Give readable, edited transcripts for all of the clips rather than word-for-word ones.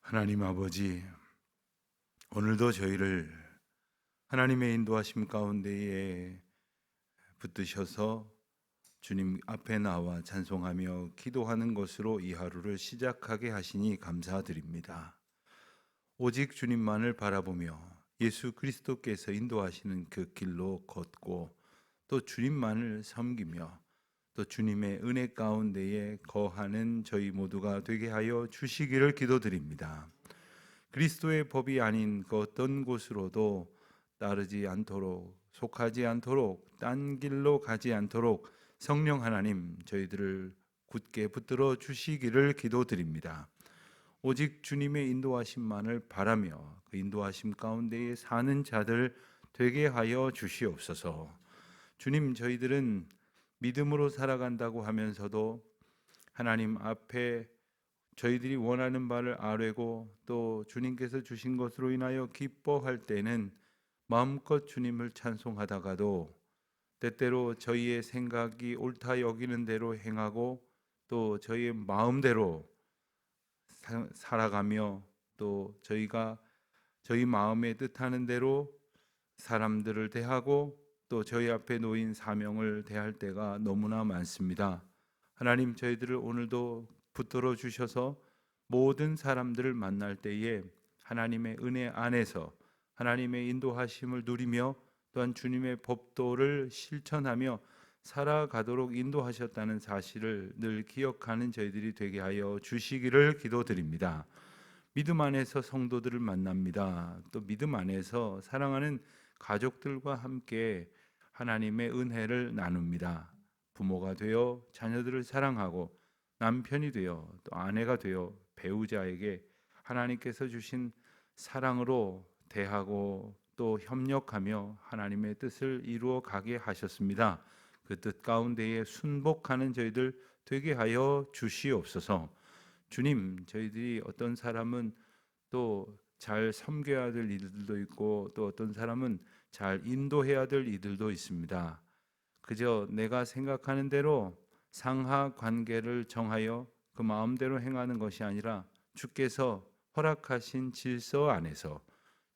하나님 아버지, 오늘도 저희를 하나님의 인도하심 가운데에 붙드셔서 주님 앞에 나와 찬송하며 기도하는 것으로 이 하루를 시작하게 하시니 감사드립니다. 오직 주님만을 바라보며 예수 그리스도께서 인도하시는 그 길로 걷고 또 주님만을 섬기며 또 주님의 은혜 가운데에 거하는 저희 모두가 되게 하여 주시기를 기도드립니다. 그리스도의 법이 아닌 그 어떤 곳으로도 따르지 않도록, 속하지 않도록, 딴 길로 가지 않도록 성령 하나님 저희들을 굳게 붙들어 주시기를 기도드립니다. 오직 주님의 인도하심만을 바라며 그 인도하심 가운데에 사는 자들 되게 하여 주시옵소서. 주님, 저희들은 믿음으로 살아간다고 하면서도 하나님 앞에 저희들이 원하는 바를 아뢰고 또 주님께서 주신 것으로 인하여 기뻐할 때는 마음껏 주님을 찬송하다가도 때때로 저희의 생각이 옳다 여기는 대로 행하고 또 저희의 마음대로 살아가며 또 저희가 저희 마음에 뜻하는 대로 사람들을 대하고 또 저희 앞에 놓인 사명을 대할 때가 너무나 많습니다. 하나님, 저희들을 오늘도 붙들어 주셔서 모든 사람들을 만날 때에 하나님의 은혜 안에서 하나님의 인도하심을 누리며 또한 주님의 법도를 실천하며 살아가도록 인도하셨다는 사실을 늘 기억하는 저희들이 되게 하여 주시기를 기도드립니다. 믿음 안에서 성도들을 만납니다. 또 믿음 안에서 사랑하는 가족들과 함께 하나님의 은혜를 나눕니다. 부모가 되어 자녀들을 사랑하고 남편이 되어 또 아내가 되어 배우자에게 하나님께서 주신 사랑으로 대하고 또 협력하며 하나님의 뜻을 이루어 가게 하셨습니다. 그 뜻 가운데에 순복하는 저희들 되게 하여 주시옵소서. 주님, 저희들이 어떤 사람은 또 잘 섬겨야 될 일들도 있고 또 어떤 사람은 잘 인도해야 될 일들도 있습니다. 그저 내가 생각하는 대로 상하 관계를 정하여 그 마음대로 행하는 것이 아니라 주께서 허락하신 질서 안에서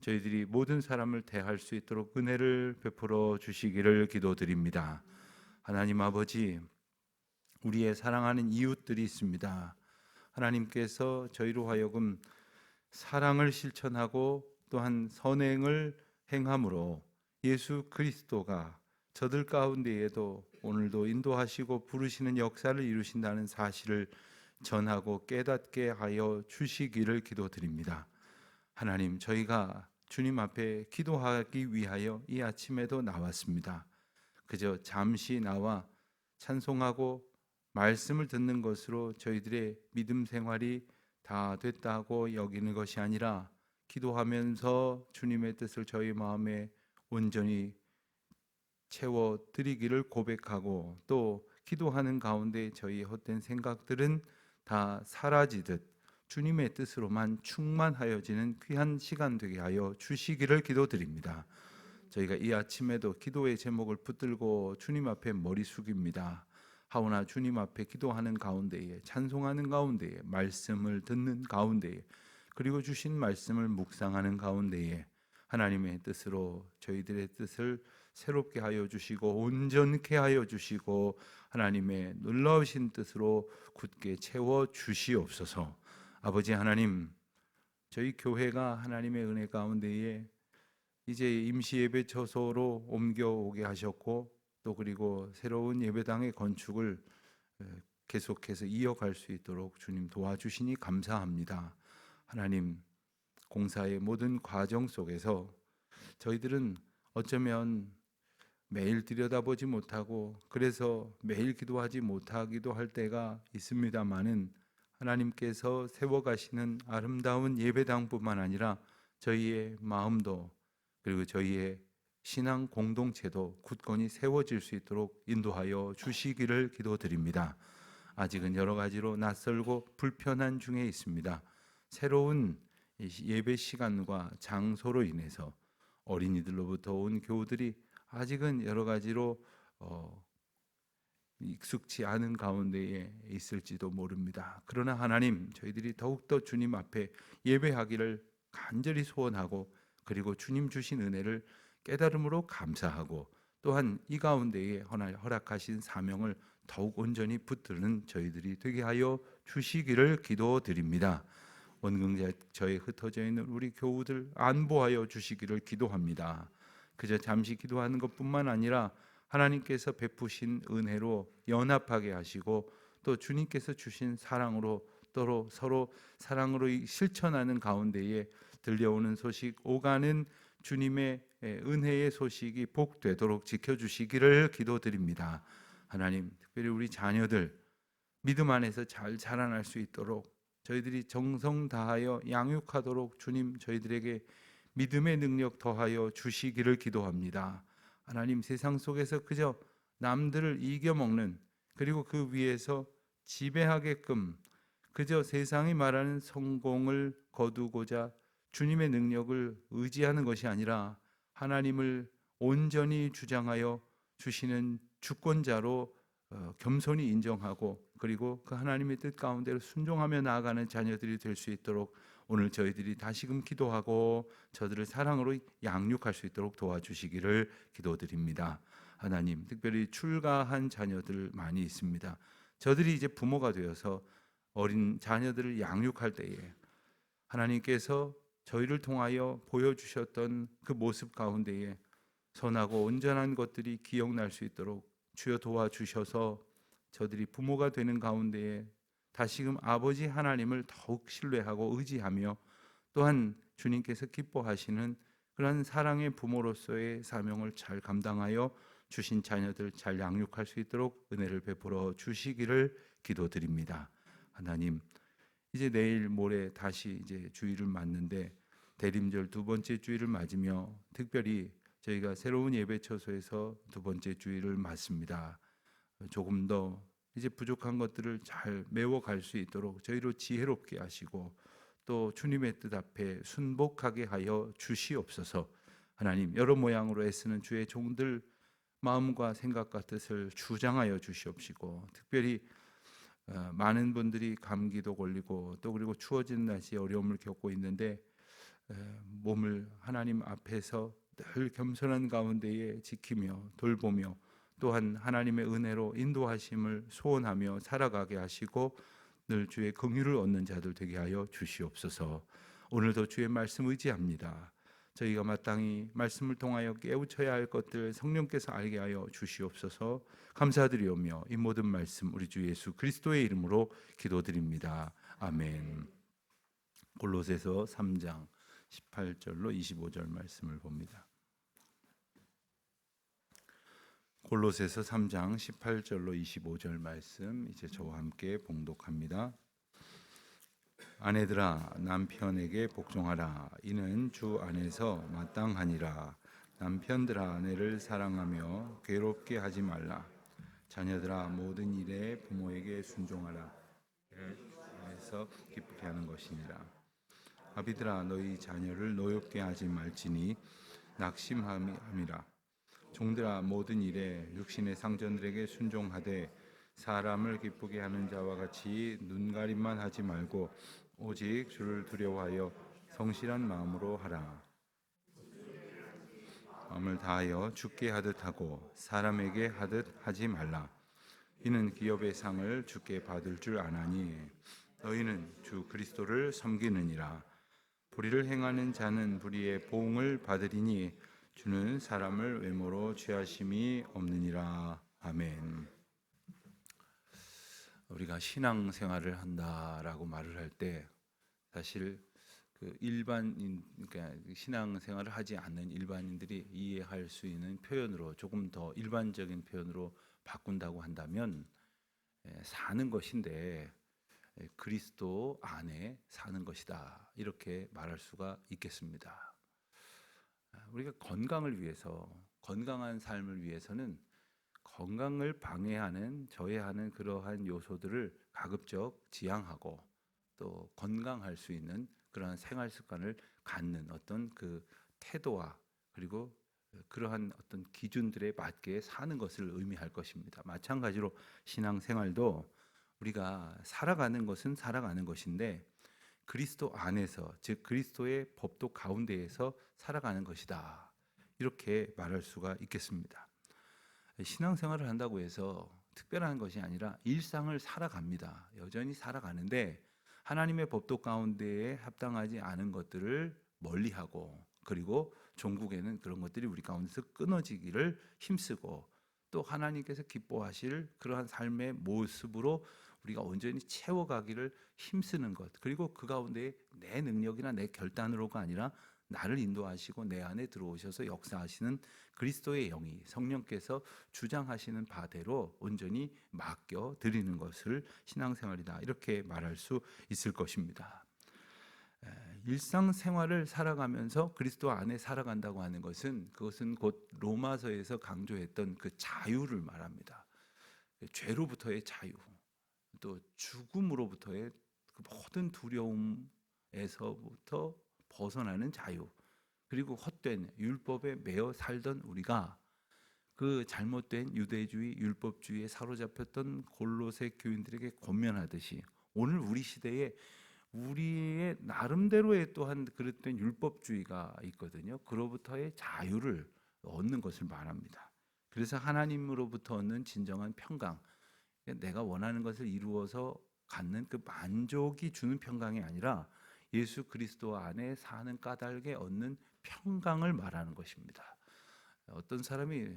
저희들이 모든 사람을 대할 수 있도록 은혜를 베풀어 주시기를 기도드립니다. 하나님 아버지, 우리의 사랑하는 이웃들이 있습니다. 하나님께서 저희로 하여금 사랑을 실천하고 또한 선행을 행함으로 예수 그리스도가 저들 가운데에도 오늘도 인도하시고 부르시는 역사를 이루신다는 사실을 전하고 깨닫게 하여 주시기를 기도드립니다. 하나님, 저희가 주님 앞에 기도하기 위하여 이 아침에도 나왔습니다. 그저 잠시 나와 찬송하고 말씀을 듣는 것으로 저희들의 믿음 생활이 다 됐다고 여기는 것이 아니라 기도하면서 주님의 뜻을 저희 마음에 온전히 채워 드리기를 고백하고 또 기도하는 가운데 저희 헛된 생각들은 다 사라지듯 주님의 뜻으로만 충만하여지는 귀한 시간 되게 하여 주시기를 기도드립니다. 저희가 이 아침에도 기도의 제목을 붙들고 주님 앞에 머리 숙입니다. 하오나 주님 앞에 기도하는 가운데에 찬송하는 가운데에 말씀을 듣는 가운데에 그리고 주신 말씀을 묵상하는 가운데에 하나님의 뜻으로 저희들의 뜻을 새롭게 하여 주시고 온전케 하여 주시고 하나님의 놀라우신 뜻으로 굳게 채워 주시옵소서. 아버지 하나님, 저희 교회가 하나님의 은혜 가운데에 이제 임시 예배 처소로 옮겨오게 하셨고 또 그리고 새로운 예배당의 건축을 계속해서 이어갈 수 있도록 주님 도와주시니 감사합니다. 하나님, 공사의 모든 과정 속에서 저희들은 어쩌면 매일 들여다보지 못하고 그래서 매일 기도하지 못하기도 할 때가 있습니다마는 하나님께서 세워가시는 아름다운 예배당뿐만 아니라 저희의 마음도 그리고 저희의 신앙 공동체도 굳건히 세워질 수 있도록 인도하여 주시기를 기도드립니다. 아직은 여러 가지로 낯설고 불편한 중에 있습니다. 새로운 예배 시간과 장소로 인해서 어린이들로부터 온 교우들이 아직은 여러 가지로 익숙치 않은 가운데에 있을지도 모릅니다. 그러나 하나님, 저희들이 더욱더 주님 앞에 예배하기를 간절히 소원하고, 그리고 주님 주신 은혜를 깨달음으로 감사하고, 또한 이 가운데에 허락하신 사명을 더욱 온전히 붙드는 저희들이 되게 하여 주시기를 기도드립니다. 원근처에 흩어져 있는 우리 교우들 안보하여 주시기를 기도합니다. 그저 잠시 기도하는 것뿐만 아니라 하나님께서 베푸신 은혜로 연합하게 하시고, 또 주님께서 주신 사랑으로 서로 사랑으로 실천하는 가운데에 들려오는 소식, 오가는 주님의 은혜의 소식이 복되도록 지켜주시기를 기도드립니다. 하나님, 특별히 우리 자녀들 믿음 안에서 잘 자라날 수 있도록 저희들이 정성 다하여 양육하도록 주님 저희들에게 믿음의 능력 더하여 주시기를 기도합니다. 하나님, 세상 속에서 그저 남들을 이겨먹는, 그리고 그 위에서 지배하게끔 그저 세상이 말하는 성공을 거두고자 주님의 능력을 의지하는 것이 아니라 하나님을 온전히 주장하여 주시는 주권자로 겸손히 인정하고, 그리고 그 하나님의 뜻 가운데로 순종하며 나아가는 자녀들이 될 수 있도록 오늘 저희들이 다시금 기도하고 저들을 사랑으로 양육할 수 있도록 도와주시기를 기도드립니다. 하나님, 특별히 출가한 자녀들 많이 있습니다. 저들이 이제 부모가 되어서 어린 자녀들을 양육할 때에 하나님께서 저희를 통하여 보여주셨던 그 모습 가운데에 선하고 온전한 것들이 기억날 수 있도록 주여 도와주셔서 저들이 부모가 되는 가운데에 다시금 아버지 하나님을 더욱 신뢰하고 의지하며, 또한 주님께서 기뻐하시는 그런 사랑의 부모로서의 사명을 잘 감당하여 주신 자녀들 잘 양육할 수 있도록 은혜를 베풀어 주시기를 기도드립니다. 하나님, 이제 내일 모레 다시 이제 주일을 맞는데 대림절 두 번째 주일을 맞으며 특별히 저희가 새로운 예배 처소에서 두 번째 주일을 맞습니다. 조금 더 이제 부족한 것들을 잘 메워갈 수 있도록 저희로 지혜롭게 하시고, 또 주님의 뜻 앞에 순복하게 하여 주시옵소서. 하나님, 여러 모양으로 애쓰는 주의 종들 마음과 생각과 뜻을 주장하여 주시옵시고, 특별히 많은 분들이 감기도 걸리고 또 그리고 추워지는 날씨에 어려움을 겪고 있는데 몸을 하나님 앞에서 늘 겸손한 가운데에 지키며 돌보며, 또한 하나님의 은혜로 인도하심을 소원하며 살아가게 하시고 늘 주의 긍휼을 얻는 자들 되게 하여 주시옵소서. 오늘도 주의 말씀 의지합니다. 저희가 마땅히 말씀을 통하여 깨우쳐야 할 것들 성령께서 알게 하여 주시옵소서. 감사드리오며 이 모든 말씀 우리 주 예수 그리스도의 이름으로 기도드립니다. 아멘. 골로새서 3장 18절로 25절 말씀을 봅니다. 골로새서 3장 18절로 25절 말씀 이제 저와 함께 봉독합니다. 아내들아, 남편에게 복종하라. 이는 주 안에서 마땅하니라. 남편들아, 아내를 사랑하며 괴롭게 하지 말라. 자녀들아, 모든 일에 부모에게 순종하라. 안에서 기쁘게 하는 것이니라. 아비들아, 너희 자녀를 노엽게 하지 말지니 낙심함이라. 종들아, 모든 일에 육신의 상전들에게 순종하되 사람을 기쁘게 하는 자와 같이 눈가림만 하지 말고 오직 주를 두려워하여 성실한 마음으로 하라. 마음을 다하여 주께 하듯 하고 사람에게 하듯 하지 말라. 이는 기업의 상을 주께 받을 줄 아나니 너희는 주 그리스도를 섬기느니라. 불의를 행하는 자는 불의의 보응을 받으리니 주는 사람을 외모로 취하심이 없느니라. 아멘. 우리가 신앙생활을 한다라고 말을 할 때 사실 그 일반인, 그러니까 신앙생활을 하지 않는 일반인들이 이해할 수 있는 표현으로 조금 더 일반적인 표현으로 바꾼다고 한다면 사는 것인데 그리스도 안에 사는 것이다, 이렇게 말할 수가 있겠습니다. 우리가 건강을 위해서, 건강한 삶을 위해서는 건강을 방해하는, 저해하는 그러한 요소들을 가급적 지양하고 또 건강할 수 있는 그러한 생활 습관을 갖는 어떤 그 태도와 그리고 그러한 어떤 기준들에 맞게 사는 것을 의미할 것입니다. 마찬가지로 신앙생활도 우리가 살아가는 것은 살아가는 것인데 그리스도 안에서, 즉 그리스도의 법도 가운데에서 살아가는 것이다. 이렇게 말할 수가 있겠습니다. 신앙생활을 한다고 해서 특별한 것이 아니라 일상을 살아갑니다. 여전히 살아가는데 하나님의 법도 가운데에 합당하지 않은 것들을 멀리하고, 그리고 종국에는 그런 것들이 우리 가운데서 끊어지기를 힘쓰고, 또 하나님께서 기뻐하실 그러한 삶의 모습으로 우리가 온전히 채워가기를 힘쓰는 것, 그리고 그 가운데 내 능력이나 내 결단으로가 아니라 나를 인도하시고 내 안에 들어오셔서 역사하시는 그리스도의 영이, 성령께서 주장하시는 바대로 온전히 맡겨 드리는 것을 신앙생활이다, 이렇게 말할 수 있을 것입니다. 일상생활을 살아가면서 그리스도 안에 살아간다고 하는 것은, 그것은 곧 로마서에서 강조했던 그 자유를 말합니다. 죄로부터의 자유, 또 죽음으로부터의 그 모든 두려움에서부터 벗어나는 자유, 그리고 헛된 율법에 매여 살던 우리가 그 잘못된 유대주의, 율법주의에 사로잡혔던 골로새 교인들에게 권면하듯이 오늘 우리 시대에 우리의 나름대로의 또한 그릇된 율법주의가 있거든요. 그로부터의 자유를 얻는 것을 말합니다. 그래서 하나님으로부터 얻는 진정한 평강, 내가 원하는 것을 이루어서 갖는 그 만족이 주는 평강이 아니라 예수 그리스도 안에 사는 까닭에 얻는 평강을 말하는 것입니다. 어떤 사람이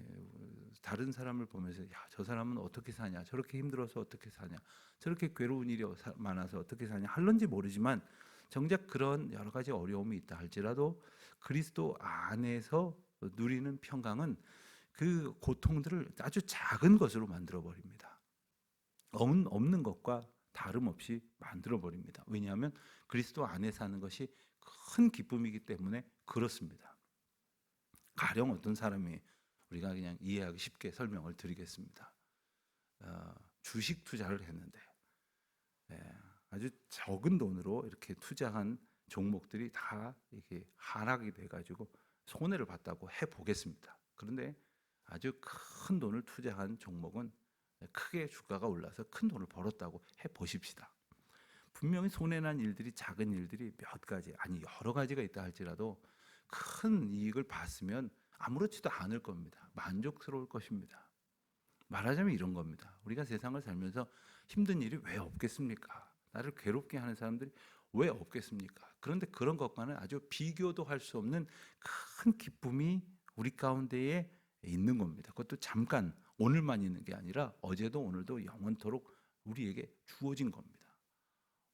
다른 사람을 보면서 야, 저 사람은 어떻게 사냐, 저렇게 힘들어서 어떻게 사냐, 저렇게 괴로운 일이 많아서 어떻게 사냐 할런지 모르지만 정작 그런 여러 가지 어려움이 있다 할지라도 그리스도 안에서 누리는 평강은 그 고통들을 아주 작은 것으로 만들어 버립니다. 없는 것과 다름없이 만들어 버립니다. 왜냐하면 그리스도 안에 사는 것이 큰 기쁨이기 때문에 그렇습니다. 가령 어떤 사람이, 우리가 그냥 이해하기 쉽게 설명을 드리겠습니다. 주식 투자를 했는데 아주 적은 돈으로 이렇게 투자한 종목들이 다 이게 하락이 돼가지고 손해를 봤다고 해보겠습니다. 그런데 아주 큰 돈을 투자한 종목은 크게 주가가 올라서 큰 돈을 벌었다고 해보십시다. 분명히 손해난 일들이, 작은 일들이 몇 가지, 아니 여러 가지가 있다 할지라도 큰 이익을 봤으면 아무렇지도 않을 겁니다. 만족스러울 것입니다. 말하자면 이런 겁니다. 우리가 세상을 살면서 힘든 일이 왜 없겠습니까? 나를 괴롭게 하는 사람들이 왜 없겠습니까? 그런데 그런 것과는 아주 비교도 할 수 없는 큰 기쁨이 우리 가운데에 있는 겁니다. 그것도 잠깐 오늘만 있는 게 아니라 어제도 오늘도 영원토록 우리에게 주어진 겁니다.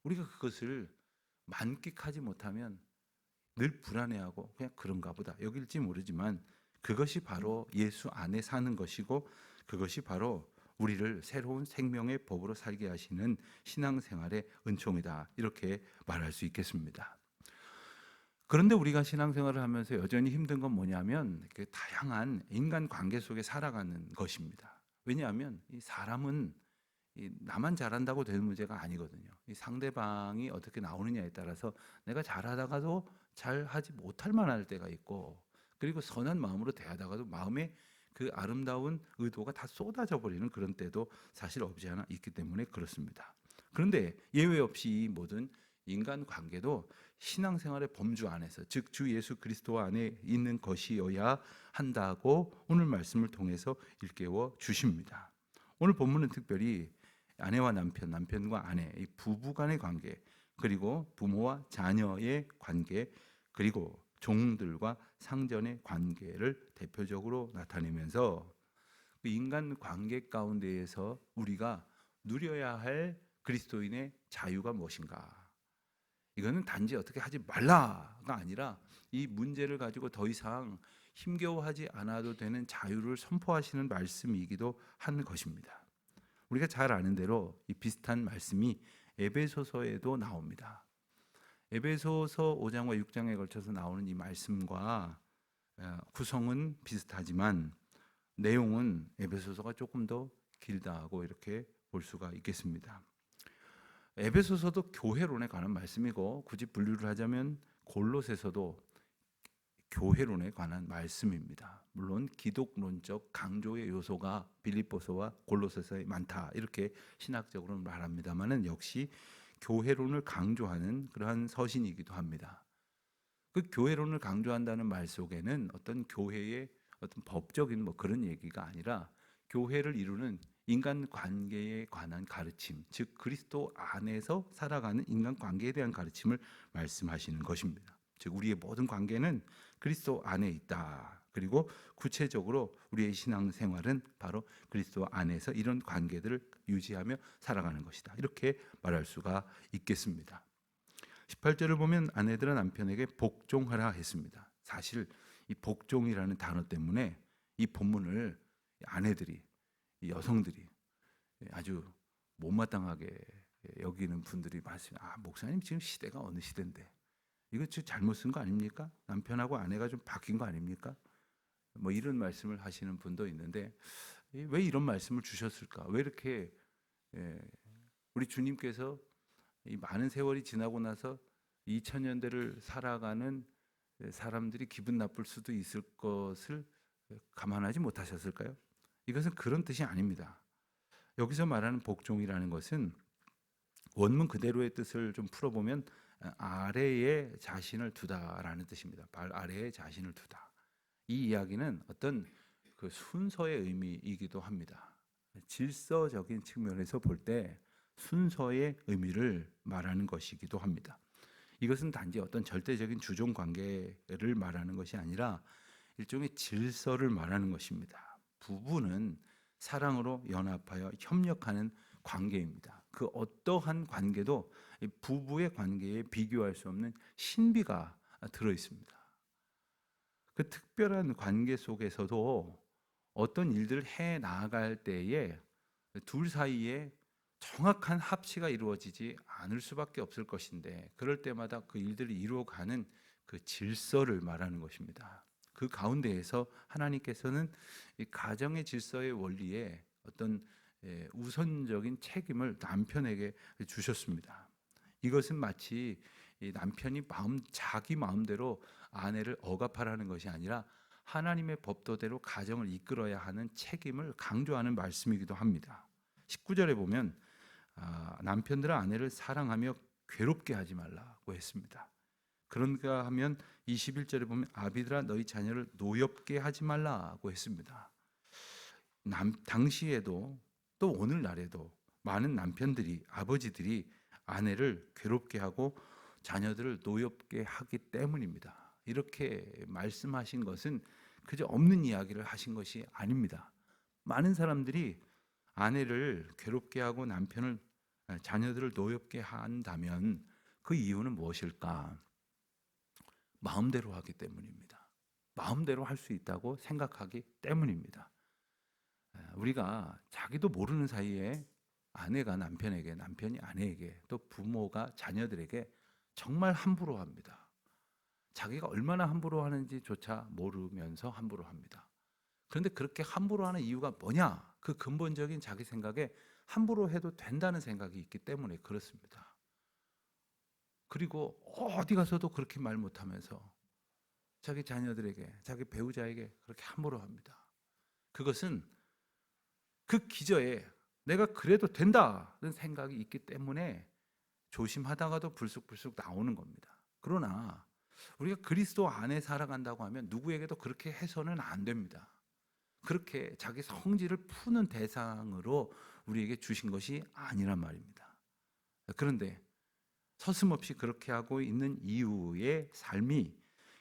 우리가 그것을 만끽하지 못하면 늘 불안해하고 그냥 그런가 보다 여길지 모르지만 그것이 바로 예수 안에 사는 것이고, 그것이 바로 우리를 새로운 생명의 법으로 살게 하시는 신앙생활의 은총이다, 이렇게 말할 수 있겠습니다. 그런데 우리가 신앙생활을 하면서 여전히 힘든 건 뭐냐면 그 다양한 인간 관계 속에 살아가는 것입니다. 왜냐하면 이 사람은 나만 잘한다고 되는 문제가 아니거든요. 이 상대방이 어떻게 나오느냐에 따라서 내가 잘하다가도 잘하지 못할 만할 때가 있고, 그리고 선한 마음으로 대하다가도 마음에 그 아름다운 의도가 다 쏟아져 버리는 그런 때도 사실 없지 않아 있기 때문에 그렇습니다. 그런데 예외 없이 이 모든 인간 관계도 신앙생활의 범주 안에서, 즉 주 예수 그리스도 안에 있는 것이어야 한다고 오늘 말씀을 통해서 일깨워 주십니다. 오늘 본문은 특별히 아내와 남편, 남편과 아내, 이 부부 간의 관계, 그리고 부모와 자녀의 관계, 그리고 종들과 상전의 관계를 대표적으로 나타내면서 그 인간 관계 가운데에서 우리가 누려야 할 그리스도인의 자유가 무엇인가? 이거는 단지 어떻게 하지 말라가 아니라 이 문제를 가지고 더 이상 힘겨워하지 않아도 되는 자유를 선포하시는 말씀이기도 한 것입니다. 우리가 잘 아는 대로 이 비슷한 말씀이 에베소서에도 나옵니다. 에베소서 5장과 6장에 걸쳐서 나오는 이 말씀과 구성은 비슷하지만 내용은 에베소서가 조금 더 길다고 이렇게 볼 수가 있겠습니다. 에베소서도 교회론에 관한 말씀이고, 굳이 분류를 하자면 골로새서도 교회론에 관한 말씀입니다. 물론 기독론적 강조의 요소가 빌립보서와 골로새서에 많다 이렇게 신학적으로 말합니다만은 역시 교회론을 강조하는 그러한 서신이기도 합니다. 그 교회론을 강조한다는 말 속에는 어떤 교회의 어떤 법적인 그런 얘기가 아니라 교회를 이루는 인간 관계에 관한 가르침, 즉 그리스도 안에서 살아가는 인간 관계에 대한 가르침을 말씀하시는 것입니다. 즉 우리의 모든 관계는 그리스도 안에 있다. 그리고 구체적으로 우리의 신앙생활은 바로 그리스도 안에서 이런 관계들을 유지하며 살아가는 것이다. 이렇게 말할 수가 있겠습니다. 18절을 보면 아내들은 남편에게 복종하라 했습니다. 사실 이 복종이라는 단어 때문에 이 본문을 아내들이, 이 여성들이 아주 못마땅하게 여기는 분들이 많습니다. 목사님 지금 시대가 어느 시대인데 이거 지금 잘못 쓴 거 아닙니까? 남편하고 아내가 좀 바뀐 거 아닙니까? 이런 말씀을 하시는 분도 있는데 왜 이런 말씀을 주셨을까? 왜 이렇게 우리 주님께서 이 많은 세월이 지나고 나서 2000년대를 살아가는 사람들이 기분 나쁠 수도 있을 것을 감안하지 못하셨을까요? 이것은 그런 뜻이 아닙니다. 여기서 말하는 복종이라는 것은 원문 그대로의 뜻을 좀 풀어보면 아래에 자신을 두다라는 뜻입니다. 발 아래에 자신을 두다. 이 이야기는 어떤 그 순서의 의미이기도 합니다. 질서적인 측면에서 볼 때 순서의 의미를 말하는 것이기도 합니다. 이것은 단지 어떤 절대적인 주종 관계를 말하는 것이 아니라 일종의 질서를 말하는 것입니다. 부부는 사랑으로 연합하여 협력하는 관계입니다. 그 어떠한 관계도 부부의 관계에 비교할 수 없는 신비가 들어 있습니다. 그 특별한 관계 속에서도 어떤 일들을 해 나아갈 때에 둘 사이에 정확한 합치가 이루어지지 않을 수밖에 없을 것인데 그럴 때마다 그 일들을 이루어가는 그 질서를 말하는 것입니다. 그 가운데에서 하나님께서는 이 가정의 질서의 원리에 어떤 우선적인 책임을 남편에게 주셨습니다. 이것은 마치 남편이 자기 마음대로 아내를 억압하라는 것이 아니라 하나님의 법도대로 가정을 이끌어야 하는 책임을 강조하는 말씀이기도 합니다. 19절에 보면 남편들은 아내를 사랑하며 괴롭게 하지 말라고 했습니다. 그런가 하면 21절에 보면 아비들아 너희 자녀를 노엽게 하지 말라고 했습니다. 당시에도 또 오늘날에도 많은 남편들이 아버지들이 아내를 괴롭게 하고 자녀들을 노엽게 하기 때문입니다. 이렇게 말씀하신 것은 그저 없는 이야기를 하신 것이 아닙니다. 많은 사람들이 아내를 괴롭게 하고 자녀들을 노엽게 한다면 그 이유는 무엇일까? 마음대로 하기 때문입니다. 마음대로 할 수 있다고 생각하기 때문입니다. 우리가 자기도 모르는 사이에 아내가 남편에게, 남편이 아내에게, 또 부모가 자녀들에게 정말 함부로 합니다. 자기가 얼마나 함부로 하는지조차 모르면서 함부로 합니다. 그런데 그렇게 함부로 하는 이유가 뭐냐? 그 근본적인 자기 생각에 함부로 해도 된다는 생각이 있기 때문에 그렇습니다. 그리고 어디 가서도 그렇게 말 못하면서 자기 자녀들에게, 자기 배우자에게 그렇게 함부로 합니다. 그것은 그 기저에 내가 그래도 된다는 생각이 있기 때문에 조심하다가도 불쑥불쑥 나오는 겁니다. 그러나 우리가 그리스도 안에 살아간다고 하면 누구에게도 그렇게 해서는 안 됩니다. 그렇게 자기 성질을 푸는 대상으로 우리에게 주신 것이 아니란 말입니다. 그런데 서슴없이 그렇게 하고 있는 이유의 삶이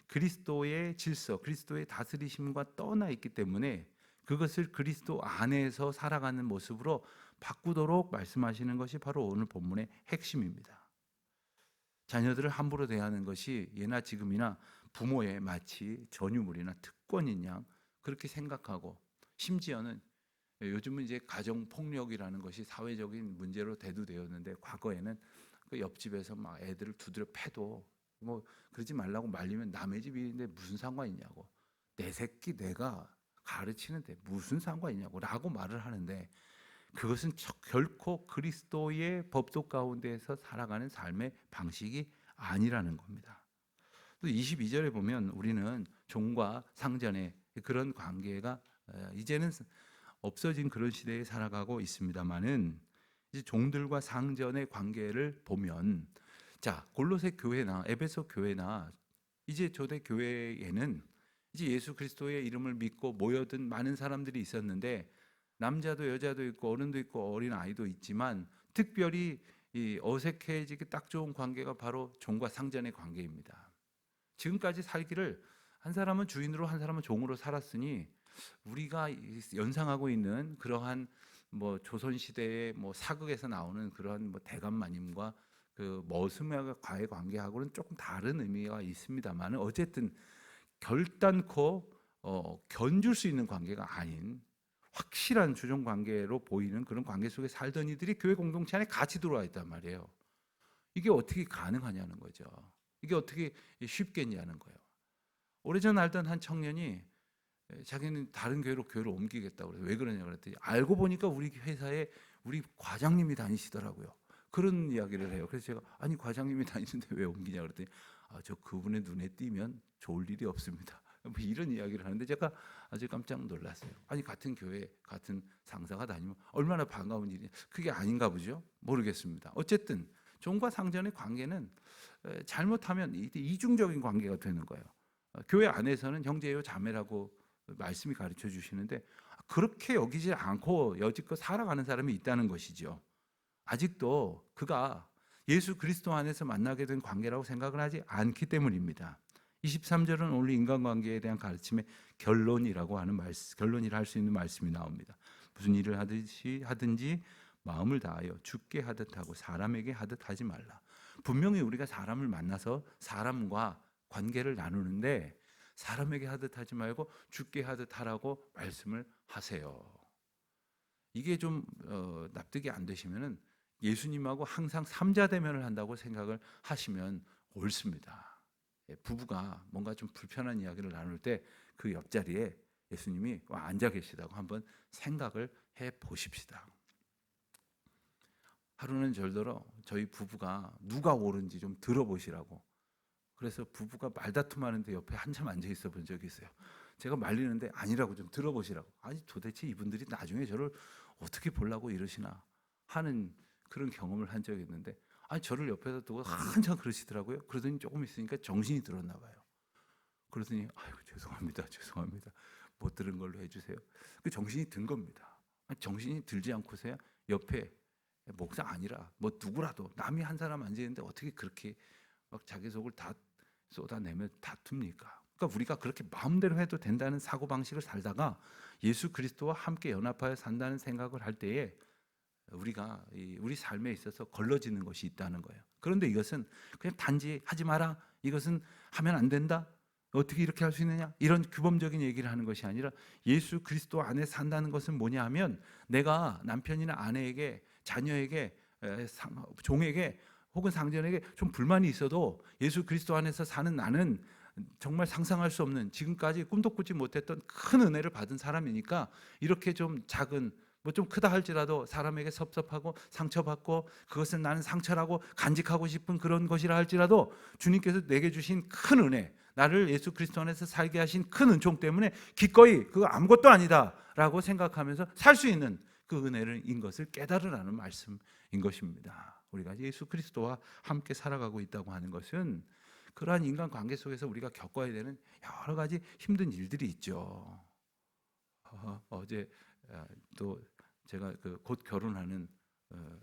그리스도의 질서, 그리스도의 다스리심과 떠나 있기 때문에 그것을 그리스도 안에서 살아가는 모습으로 바꾸도록 말씀하시는 것이 바로 오늘 본문의 핵심입니다. 자녀들을 함부로 대하는 것이 예나 지금이나 부모의 마치 전유물이나 특권인 양 그렇게 생각하고, 심지어는 요즘은 이제 가정폭력이라는 것이 사회적인 문제로 대두되었는데 과거에는 그 옆집에서 막 애들을 두드려 패도 그러지 말라고 말리면 남의 집인데 무슨 상관 있냐고, 내 새끼 내가 가르치는데 무슨 상관 있냐고 라고 말을 하는데 그것은 결코 그리스도의 법도 가운데에서 살아가는 삶의 방식이 아니라는 겁니다. 또 22절에 보면 우리는 종과 상전의 그런 관계가 이제는 없어진 그런 시대에 살아가고 있습니다만은, 이제 종들과 상전의 관계를 보면, 자, 골로새 교회나 에베소 교회나 이제 초대 교회에는 이제 예수 그리스도의 이름을 믿고 모여든 많은 사람들이 있었는데, 남자도 여자도 있고 어른도 있고 어린 아이도 있지만, 특별히 이 어색해지기 딱 좋은 관계가 바로 종과 상전의 관계입니다. 지금까지 살기를 한 사람은 주인으로 한 사람은 종으로 살았으니, 우리가 연상하고 있는 그러한 뭐 조선 시대의 뭐 사극에서 나오는 그러한 뭐 대감마님과 그 머슴과의 관계하고는 조금 다른 의미가 있습니다만, 어쨌든 결단코 견줄 수 있는 관계가 아닌 확실한 주종 관계로 보이는 그런 관계 속에 살던 이들이 교회 공동체 안에 같이 들어와 있단 말이에요. 이게 어떻게 가능하냐는 거죠. 이게 어떻게 쉽겠냐는 거예요. 오래전 알던 한 청년이 자기는 다른 교회로 옮기겠다고 그래서 왜 그러냐고 그랬더니, 알고 보니까 우리 회사에 우리 과장님이 다니시더라고요. 그런 이야기를 해요. 그래서 제가, 아니 과장님이 다니는데 왜 옮기냐고 그랬더니, 저 그분의 눈에 띄면 좋을 일이 없습니다. 뭐 이런 이야기를 하는데 제가 아주 깜짝 놀랐어요. 아니 같은 교회 같은 상사가 다니면 얼마나 반가운 일이. 그게 아닌가 보죠. 모르겠습니다. 어쨌든 종과 상전의 관계는 잘못하면 이중적인 관계가 되는 거예요. 교회 안에서는 형제요 자매라고 말씀이 가르쳐 주시는데, 그렇게 여기지 않고 여지껏 살아가는 사람이 있다는 것이죠. 아직도 그가 예수 그리스도 안에서 만나게 된 관계라고 생각을 하지 않기 때문입니다. 23절은 오늘 인간관계에 대한 가르침의 결론이라고 하는 말씀, 결론이라 할 수 있는 말씀이 나옵니다. 무슨 일을 하든지 마음을 다하여 주께 하듯 하고 사람에게 하듯 하지 말라. 분명히 우리가 사람을 만나서 사람과 관계를 나누는데, 사람에게 하듯 하지 말고 주께 하듯 하라고 말씀을 하세요. 이게 좀 납득이 안 되시면은 예수님하고 항상 삼자 대면을 한다고 생각을 하시면 옳습니다. 부부가 뭔가 좀 불편한 이야기를 나눌 때 그 옆자리에 예수님이 앉아 계시다고 한번 생각을 해 보십시다. 하루는 절더러 저희 부부가 누가 옳은지 좀 들어보시라고, 그래서 부부가 말다툼하는데 옆에 한참 앉아 있어 본 적이 있어요. 제가 말리는데 아니라고 좀 들어보시라고. 아니 도대체 이분들이 나중에 저를 어떻게 보려고 이러시나 하는 그런 경험을 한 적이 있는데, 아니 저를 옆에서 두고 한참 그러시더라고요. 그러더니 조금 있으니까 정신이 들었나 봐요. 그러더니 아유 죄송합니다. 못 들은 걸로 해주세요. 그 정신이 든 겁니다. 아니, 정신이 들지 않고서야 옆에 목사 아니라 뭐 누구라도 남이 한 사람 앉아있는데 어떻게 그렇게 막 자기 속을 다 쏟아내면 다툽니까? 그러니까 우리가 그렇게 마음대로 해도 된다는 사고방식을 살다가 예수 그리스도와 함께 연합하여 산다는 생각을 할 때에 우리가 우리 삶에 있어서 걸러지는 것이 있다는 거예요. 그런데 이것은 그냥 단지 하지 마라, 이것은 하면 안 된다, 어떻게 이렇게 할 수 있느냐, 이런 규범적인 얘기를 하는 것이 아니라, 예수 그리스도 안에 산다는 것은 뭐냐 하면, 내가 남편이나 아내에게, 자녀에게, 종에게 혹은 상전에게 좀 불만이 있어도 예수 그리스도 안에서 사는 나는 정말 상상할 수 없는, 지금까지 꿈도 꾸지 못했던 큰 은혜를 받은 사람이니까, 이렇게 좀 작은 뭐 좀 크다 할지라도 사람에게 섭섭하고 상처받고 그것은 나는 상처라고 간직하고 싶은 그런 것이라 할지라도, 주님께서 내게 주신 큰 은혜, 나를 예수 그리스도 안에서 살게 하신 큰 은총 때문에 기꺼이 그거 아무것도 아니다라고 생각하면서 살 수 있는 그 은혜인 것을 깨달으라는 말씀인 것입니다. 우리가 예수 그리스도와 함께 살아가고 있다고 하는 것은, 그러한 인간관계 속에서 우리가 겪어야 되는 여러 가지 힘든 일들이 있죠. 어제 또 제가 곧 결혼하는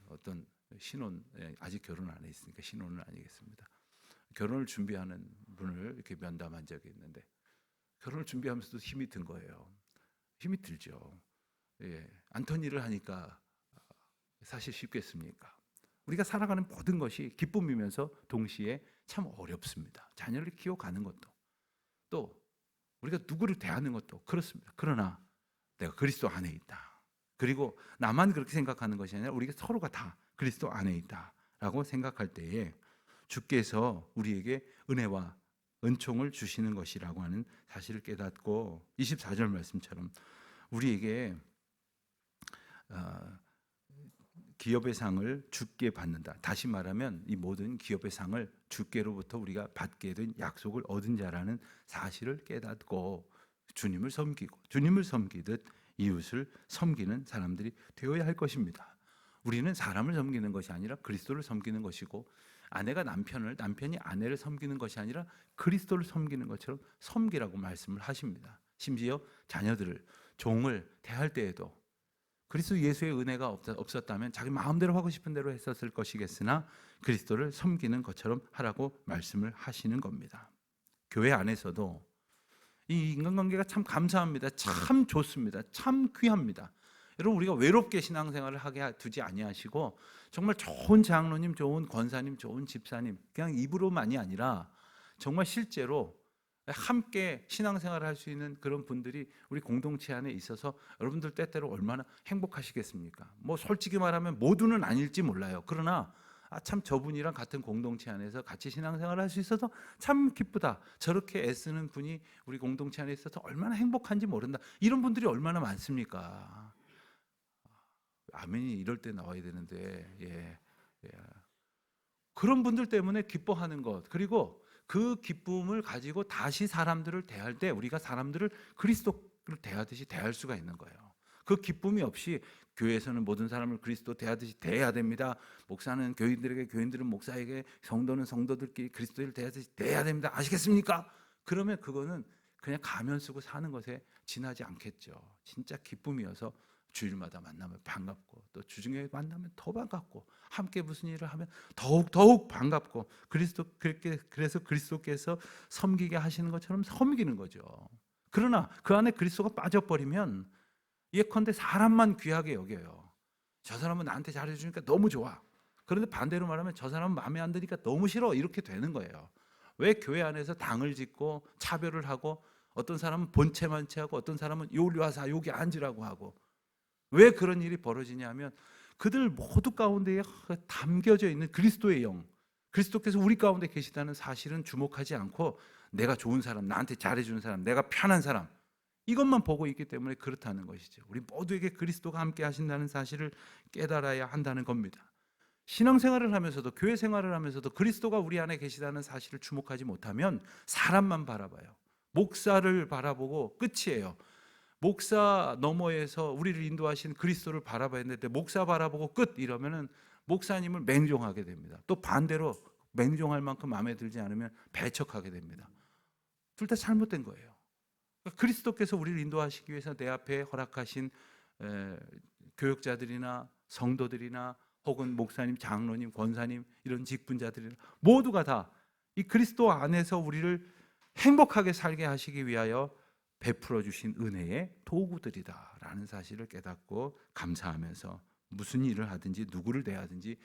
어떤 신혼, 아직 결혼 안 했으니까 신혼은 아니겠습니다. 결혼을 준비하는 분을 이렇게 면담한 적이 있는데, 결혼을 준비하면서도 힘이 든 거예요. 힘이 들죠. 안토니를 하니까 사실 쉽겠습니까? 우리가 살아가는 모든 것이 기쁨이면서 동시에 참 어렵습니다. 자녀를 키워가는 것도, 또 우리가 누구를 대하는 것도 그렇습니다. 그러나 내가 그리스도 안에 있다, 그리고 나만 그렇게 생각하는 것이 아니라 우리가 서로가 다 그리스도 안에 있다라고 생각할 때에 주께서 우리에게 은혜와 은총을 주시는 것이라고 하는 사실을 깨닫고, 24절 말씀처럼 우리에게 기업의 상을 주께 받는다. 다시 말하면 이 모든 기업의 상을 주께로부터 우리가 받게 된 약속을 얻은 자라는 사실을 깨닫고 주님을 섬기고 주님을 섬기듯 이웃을 섬기는 사람들이 되어야 할 것입니다. 우리는 사람을 섬기는 것이 아니라 그리스도를 섬기는 것이고, 아내가 남편을, 남편이 아내를 섬기는 것이 아니라 그리스도를 섬기는 것처럼 섬기라고 말씀을 하십니다. 심지어 자녀들을, 종을 대할 때에도 그리스도 예수의 은혜가 없었다면 자기 마음대로 하고 싶은 대로 했었을 것이겠으나 그리스도를 섬기는 것처럼 하라고 말씀을 하시는 겁니다. 교회 안에서도 이 인간관계가 참 감사합니다. 참 좋습니다. 참 귀합니다. 여러분, 우리가 외롭게 신앙생활을 하게 두지 아니하시고 정말 좋은 장로님, 좋은 권사님, 좋은 집사님, 그냥 입으로만이 아니라 정말 실제로 함께 신앙생활을 할 수 있는 그런 분들이 우리 공동체 안에 있어서 여러분들 때때로 얼마나 행복하시겠습니까? 뭐 솔직히 말하면 모두는 아닐지 몰라요. 그러나 참 저분이랑 같은 공동체 안에서 같이 신앙생활을 할 수 있어서 참 기쁘다. 저렇게 애쓰는 분이 우리 공동체 안에 있어서 얼마나 행복한지 모른다. 이런 분들이 얼마나 많습니까? 아멘이 이럴 때 나와야 되는데, 예. 그런 분들 때문에 기뻐하는 것, 그리고 그 기쁨을 가지고 다시 사람들을 대할 때 우리가 사람들을 그리스도를 대하듯이 대할 수가 있는 거예요. 그 기쁨이 없이 교회에서는 모든 사람을 그리스도 대하듯이 대해야 됩니다. 목사는 교인들에게, 교인들은 목사에게, 성도는 성도들끼리 그리스도를 대하듯이 대해야 됩니다. 아시겠습니까? 그러면 그거는 그냥 가면 쓰고 사는 것에 지나지 않겠죠. 진짜 기쁨이어서 주일마다 만나면 반갑고, 또 주중에 만나면 더 반갑고, 함께 무슨 일을 하면 더욱 반갑고, 그래서 그리스도께서 섬기게 하시는 것처럼 섬기는 거죠. 그러나 그 안에 그리스도가 빠져버리면 예컨대 사람만 귀하게 여겨요. 저 사람은 나한테 잘해주니까 너무 좋아. 그런데 반대로 말하면 저 사람은 마음에 안 드니까 너무 싫어. 이렇게 되는 거예요. 왜 교회 안에서 당을 짓고 차별을 하고, 어떤 사람은 본체만 체하고 어떤 사람은 요리 와서 여기 앉으라고 하고, 왜 그런 일이 벌어지냐면 그들 모두 가운데에 담겨져 있는 그리스도의 영, 그리스도께서 우리 가운데 계시다는 사실은 주목하지 않고 내가 좋은 사람, 나한테 잘해주는 사람, 내가 편한 사람, 이것만 보고 있기 때문에 그렇다는 것이죠. 우리 모두에게 그리스도가 함께 하신다는 사실을 깨달아야 한다는 겁니다. 신앙생활을 하면서도, 교회 생활을 하면서도 그리스도가 우리 안에 계시다는 사실을 주목하지 못하면 사람만 바라봐요. 목사를 바라보고 끝이에요. 목사 너머에서 우리를 인도하신 그리스도를 바라봐야 되는데 목사 바라보고 끝 이러면은 목사님을 맹종하게 됩니다. 또 반대로 맹종할 만큼 마음에 들지 않으면 배척하게 됩니다. 둘 다 잘못된 거예요. 그리스도께서 우리를 인도하시기 위해서 내 앞에 허락하신 교역자들이나 성도들이나 혹은 목사님, 장로님, 권사님, 이런 직분자들이나 모두가 다 이 그리스도 안에서 우리를 행복하게 살게 하시기 위하여 베풀어 주신 은혜의 도구들이다라는 사실을 깨닫고 감사하면서 무슨 일을 하든지 누구를 대하든지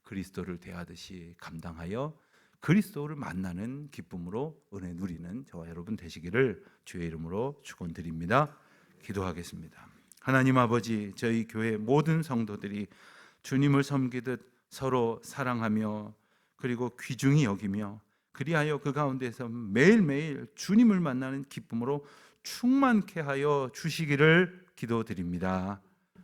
그리스도를 대하듯이 감당하여 그리스도를 만나는 기쁨으로 은혜 누리는 저와 여러분 되시기를 주의 이름으로 축원드립니다. 기도하겠습니다. 하나님 아버지, 저희 교회 모든 성도들이 주님을 섬기듯 서로 사랑하며 그리고 귀중히 여기며 그리하여 그 가운데서 매일매일 주님을 만나는 기쁨으로 충만케 하여 주시기를 기도드립니다.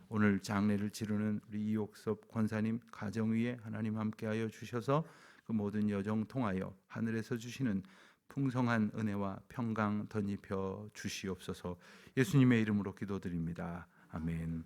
오늘 장례를 치르는 우리 이옥섭 권사님 가정 위에 하나님 함께하여 주셔서 그 모든 여정 통하여 하늘에서 주시는 풍성한 은혜와 평강 덧입혀 주시옵소서. 예수님의 이름으로 기도드립니다. 아멘.